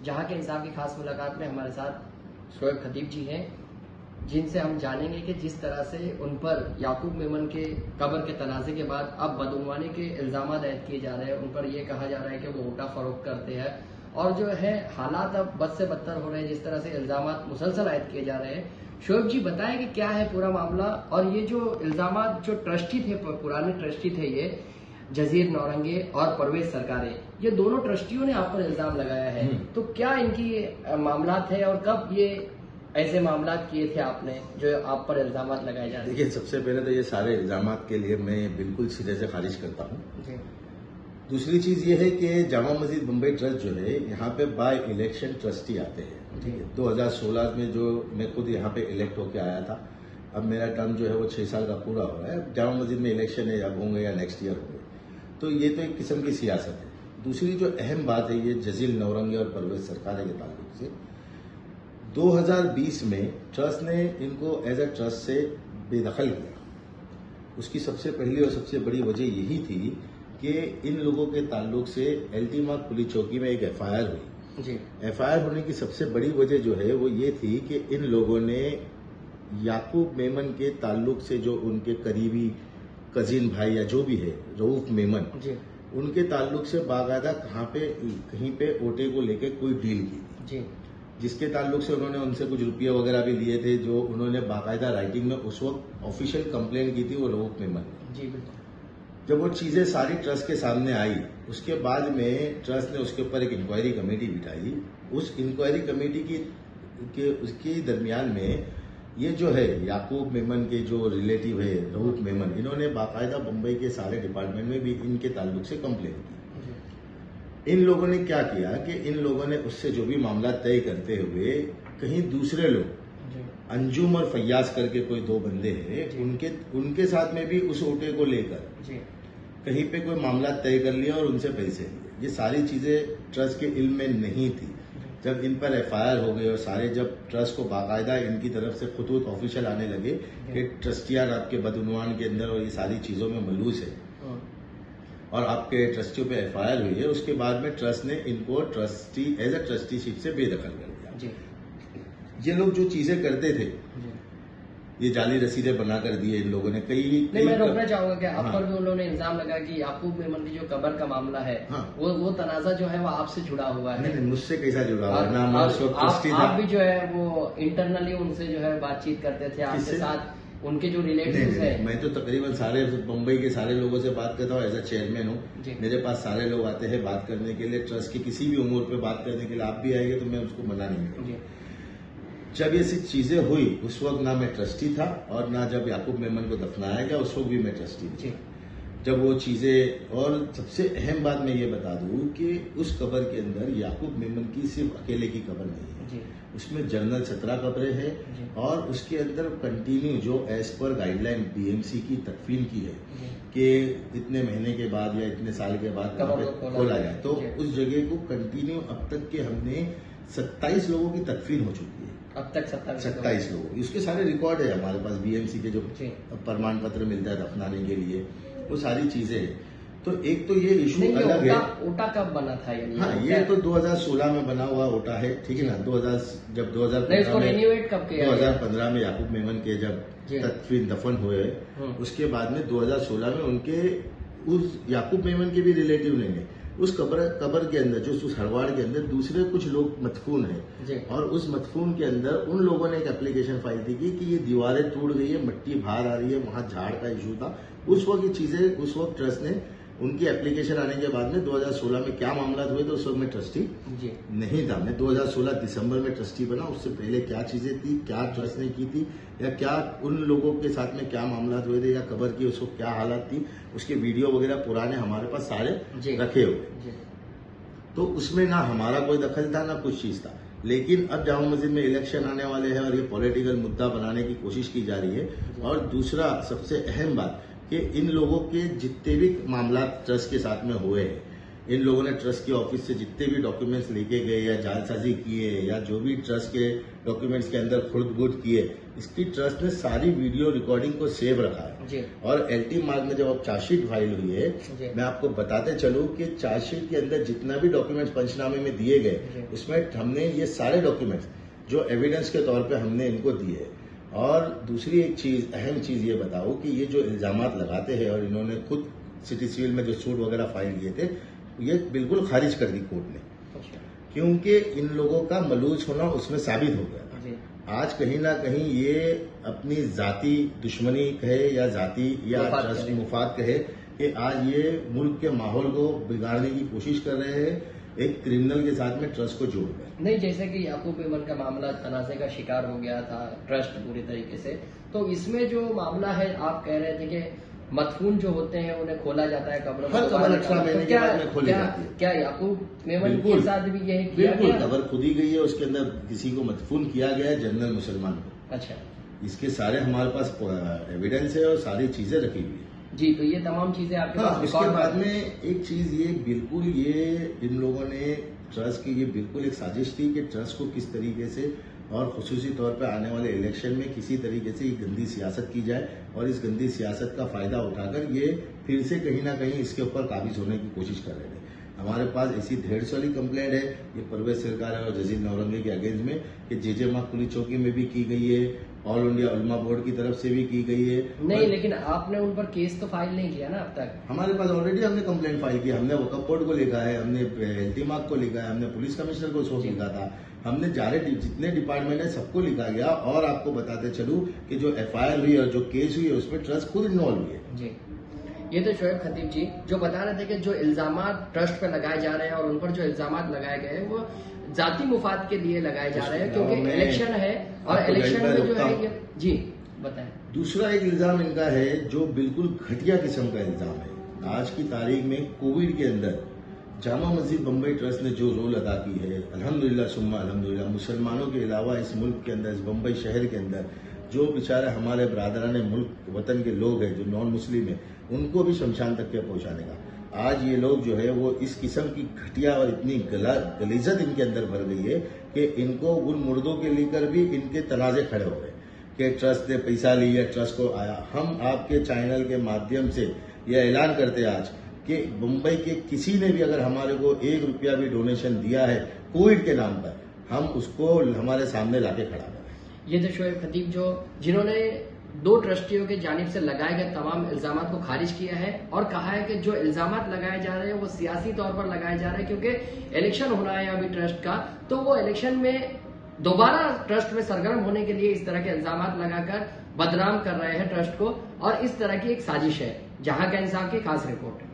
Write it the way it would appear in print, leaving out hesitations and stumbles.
जहां के इंसाफ की खास मुलाकात में हमारे साथ शोएब खतीब जी हैं, जिनसे हम जानेंगे कि जिस तरह से उन पर याकूब मेमन के कब्र के तनाज़े के बाद अब बदगुमानी के इल्ज़ाम आयद किए जा रहे हैं। उन पर यह कहा जा रहा है कि वो ओटा फरोख्त करते हैं और जो है हालात अब बद से बदतर हो रहे हैं, जिस तरह से इल्ज़ाम मुसलसल आयद किए जा रहे हैं। शोएब जी बताएं कि क्या है पूरा मामला, और ये जो इल्ज़ाम जो ट्रस्टी थे, पुराने ट्रस्टी थे ये जजीर नौरंगे और परवेज सरकारे, ये दोनों ट्रस्टियों ने आप पर इल्ज़ाम लगाया है, तो क्या इनकी मामला है और कब ये ऐसे मामला किए थे आपने जो आप पर इल्जाम लगाए जा रहे हैं? देखिए, सबसे पहले तो ये सारे इल्जाम के लिए मैं बिल्कुल सिरे से खारिज करता हूँ। दूसरी चीज ये है कि जामा मस्जिद मुंबई ट्रस्ट जो है यहाँ पे बाय इलेक्शन ट्रस्टी आते हैं। 2016 में जो मैं खुद यहाँ पे इलेक्ट होके आया था, अब मेरा टर्म जो है वो 6 साल का पूरा हो रहा है। जामा मस्जिद में इलेक्शन है, अब होंगे या नेक्स्ट ईयर होंगे, तो ये तो एक किस्म की सियासत है। दूसरी जो अहम बात है, ये जजीर नौरंगे और परवेज सरकारे के ताल्लुक से 2020 में ट्रस्ट ने इनको एज अ ट्रस्ट से बेदखल किया। उसकी सबसे पहली और सबसे बड़ी वजह यही थी कि इन लोगों के ताल्लुक से एल्टीमार्ग पुलिस चौकी में एक एफआईआर हुई। एफआईआर होने की सबसे बड़ी वजह जो है वो ये थी कि इन लोगों ने याकूब मेमन के ताल्लुक से जो उनके करीबी कजिन भाई या जो भी है रऊफ मेमन, उनके ताल्लुक से बाकायदा कहीं पे ओटे को लेकर कोई डील की थी, जिसके ताल्लुक से उन्होंने उनसे कुछ रुपये वगैरह भी लिए थे, जो उन्होंने बाकायदा राइटिंग में उस वक्त ऑफिशियल कंप्लेंट की थी वो रऊफ मेमन ने। जब वो चीजें सारी ट्रस्ट के सामने आई, उसके बाद में ट्रस्ट ने उसके ऊपर एक इंक्वायरी कमेटी बिठाई। उस इंक्वायरी कमेटी उसके दरमियान में ये जो है याकूब मेमन के जो रिलेटिव है रऊफ मेमन, इन्होंने बाकायदा मुंबई के सारे डिपार्टमेंट में भी इनके ताल्लुक से कंप्लेंट की। इन लोगों ने क्या किया कि इन लोगों ने उससे जो भी मामला तय करते हुए कहीं दूसरे लोग अंजुम और फैयाज करके कोई 2 बंदे हैं, उनके साथ में भी उस ओटे को लेकर कहीं पे कोई मामला तय कर लिया और उनसे पैसे लिए। ये सारी चीजें ट्रस्ट के इल्म में नहीं थी। जब इन पर एफआईआर हो गई और सारे जब ट्रस्ट को बाकायदा इनकी तरफ से खुतूत ऑफिशियल आने लगे कि ट्रस्टियां आपके बदउनवान के अंदर और ये सारी चीजों में मलूस है और आपके ट्रस्टियों पे एफआईआर हुई है, उसके बाद में ट्रस्ट ने इनको ट्रस्टी एज अ ट्रस्टीशिप से बेदखल कर दिया। ये लोग जो चीजें करते थे, ये जाली रसीदें बनाकर दिए इन लोगों ने। मैं रोकना चाहूंगा कि आप पर भी उन्होंने इल्जाम लगाया कि याकूब मेमन की जो कब्र का मामला है, वो तनाजा जो है वो आपसे जुड़ा हुआ है। नहीं, मुझसे कैसा जुड़ा हुआ है? आप भी जो है वो इंटरनली उनसे जो है बातचीत करते थे, आपके साथ उनके जो रिलेटिव्स हैं। मैं तो तकरीबन सारे मुंबई के सारे लोगों से बात करता हूँ, एज अ चेयरमैन हूँ। मेरे पास सारे लोग आते हैं बात करने के लिए, ट्रस्ट की किसी भी उम्र पे बात करने के लिए। आप भी आएंगे तो मैं उसको मना नहीं करूँगा। जब ये सब चीजें हुई उस वक्त ना मैं ट्रस्टी था, और ना जब याकूब मेमन को दफनाया गया उस वक्त भी मैं ट्रस्टी थी। जब वो चीजें, और सबसे अहम बात मैं ये बता दूं कि उस कब्र के अंदर याकूब मेमन की सिर्फ अकेले की कब्र नहीं है, उसमें जनरल 17 कब्रें हैं और उसके अंदर कंटिन्यू जो एज पर गाइडलाइन बीएमसी की तकफीन की है कि इतने महीने के बाद या इतने साल के बाद खोला जाए, तो उस जगह को कंटिन्यू अब तक के हमने 27 लोगों की तकफीन हो चुकी है। अब तक 27 लोगों, उसके सारे रिकॉर्ड है हमारे पास, बीएमसी के जो प्रमाण पत्र मिलता है दफनाने के लिए, वो सारी चीजें हैं। तो एक तो ये इशू अलग है। ओटा कब बना था? हाँ, ये तो 2016 में बना हुआ ओटा है, ठीक है ना। 2015 में याकूब मेमन के जब तदफीन दफन हुए, उसके बाद में 2016 में उनके उस याकूब मेमन के भी रिलेटिव ने उस कब्र के अंदर, जो उस हड़वाड़ के अंदर दूसरे कुछ लोग मदफून हैं, और उस मदफून के अंदर उन लोगों ने एक एप्लीकेशन फाइल की कि ये दीवारें टूट गई है, मिट्टी बाहर आ रही है, वहां झाड़ का इशू था। उस वक्त ये चीजें, उस वक्त ट्रस्ट ने उनकी एप्लीकेशन आने के बाद में 2016 में क्या मामला हुए तो उस वक्त मैं ट्रस्टी नहीं था। मैं 2016 दिसंबर में ट्रस्टी बना। उससे पहले क्या चीजें थी, क्या ट्रस्ट ने की थी, या क्या उन लोगों के साथ में क्या मामला हुए थे, या कब्र की उस वक्त क्या हालत थी, उसके वीडियो वगैरह पुराने हमारे पास सारे रखे हुए। तो उसमें ना हमारा कोई दखल था ना कुछ चीज था। लेकिन अब जामा मस्जिद में इलेक्शन आने वाले हैं और ये पॉलिटिकल मुद्दा बनाने की कोशिश की जा रही है। और दूसरा सबसे अहम बात कि इन लोगों के जितने भी मामला ट्रस्ट के साथ में हुए हैं, इन लोगों ने ट्रस्ट के ऑफिस से जितने भी डॉक्यूमेंट्स लेके गए या जालसाजी किए या जो भी ट्रस्ट के डॉक्यूमेंट्स के अंदर खुर्द-बुर्द किए, इसकी ट्रस्ट ने सारी वीडियो रिकॉर्डिंग को सेव रखा है। और एलटी मार्ग में जब अब चार्जशीट फाइल हुई है, मैं आपको बताते चलूं कि चार्जशीट के अंदर जितना भी डॉक्यूमेंट्स पंचनामे में दिए गए, उसमें हमने ये सारे डॉक्यूमेंट्स जो एविडेंस के तौर पे हमने इनको दिए। और दूसरी एक चीज, अहम चीज ये बताओ कि ये जो इल्जामात लगाते हैं और इन्होंने खुद सिटी सिविल में जो सूट वगैरह फाइल किए थे, ये बिल्कुल खारिज कर दी कोर्ट ने, क्योंकि इन लोगों का मलूज होना उसमें साबित हो गया था। आज कहीं ना कहीं ये अपनी जाति दुश्मनी कहे या जाति या ट्रस्ट मुफाद कहे कि आज ये मुल्क के माहौल को बिगाड़ने की कोशिश कर रहे हैं, एक क्रिमिनल के साथ में ट्रस्ट को जोड़ गए। नहीं, जैसे कि याकूब मेमन का मामला तनाज़े का शिकार हो गया था ट्रस्ट पूरी तरीके से, तो इसमें जो मामला है आप कह रहे थे कि मदफून जो होते हैं उन्हें खोला जाता है कब्र में, 18 महीने के बाद में खोली जाती है। क्या याकूब मेमन के साथ भी यही किया गया? कब्र खुदी गई है, उसके अंदर किसी को मदफून किया गया है, जनरल मुसलमान को। अच्छा, इसके सारे हमारे पास एविडेंस है और सारी चीजें रखी हुई है जी। तो ये तमाम चीजें आपके पास। उसके बाद में एक चीज ये बिल्कुल ये इन लोगों ने ट्रस्ट की, ये बिल्कुल एक साजिश थी कि ट्रस्ट को किस तरीके से और खुसूसी तौर पे आने वाले इलेक्शन में किसी तरीके से ये गंदी सियासत की जाए और इस गंदी सियासत का फायदा उठाकर ये फिर से कहीं ना कहीं इसके ऊपर काबिज होने की कोशिश कर रहे थे। हमारे पास ऐसी 150 वाली कंप्लेंट है, ये परवेज सरकार और जजीर नौरंगी के अगेंस्ट में, कि जेजे मार्ग पुलिस चौकी में भी की गई है, ऑल इंडिया उलमा बोर्ड की तरफ से भी की गई है। नहीं, लेकिन आपने उन पर केस तो फाइल नहीं किया ना अब तक? हमारे पास ऑलरेडी हमने कंप्लेंट फाइल की, हमने वक्फ बोर्ड को लिखा है, हमने एलटी मार्ग को लिखा है, हमने पुलिस कमिश्नर को सौंप लिखा था, हमने जितने डिपार्टमेंट है सबको लिखा गया। और आपको बताते चलूं कि जो एफआईआर हुई और जो केस हुई है उसमें ट्रस्ट खुद इन्वॉल्व हुई है जी। ये तो शोएब खतीब जी जो बता रहे थे कि जो इल्जामात ट्रस्ट पे लगाए जा रहे हैं और उन पर जो इल्जामात लगाए गए हैं वो जाती मुफाद के लिए लगाए जा रहे हैं, क्योंकि इलेक्शन है और इलेक्शन में जो है ये जी बताएं। दूसरा एक इल्जाम इनका है जो बिल्कुल घटिया किस्म का इल्जाम है। आज की तारीख में कोविड के अंदर जामा मस्जिद बम्बई ट्रस्ट ने जो रोल अदा की है, अल्हम्दुलिल्लाह सुम्मा अल्हम्दुलिल्लाह, मुसलमानों के अलावा इस मुल्क के अंदर, इस बम्बई शहर के अंदर जो बेचारे हमारे बरादरान मुल्क वतन के लोग हैं जो नॉन मुस्लिम है, उनको भी शमशान तक के पहुंचाने का आज ये लोग जो है वो इस किस्म की घटिया और इतनी गलीजत इनके अंदर भर गई है कि इनको उन मुर्दों के लेकर भी इनके तनाजे खड़े हो गए कि ट्रस्ट ने पैसा लिया, ट्रस्ट को आया। हम आपके चैनल के माध्यम से यह ऐलान करते हैं आज कि मुंबई के किसी ने भी अगर हमारे को 1 रुपया भी डोनेशन दिया है कोविड के नाम पर, हम उसको हमारे सामने लाके खड़ा करें। ये तो शोएब खतीब जो जिन्होंने 2 ट्रस्टियों के जानिब से लगाए गए तमाम इल्जामात को खारिज किया है और कहा है कि जो इल्जामात लगाए जा रहे हैं वो सियासी तौर पर लगाए जा रहे हैं, क्योंकि इलेक्शन होना है अभी ट्रस्ट का, तो वो इलेक्शन में दोबारा ट्रस्ट में सरगर्म होने के लिए इस तरह के इल्जामात लगाकर बदनाम कर रहे हैं ट्रस्ट को, और इस तरह की एक साजिश है। जहां का इंसाफ की खास रिपोर्ट।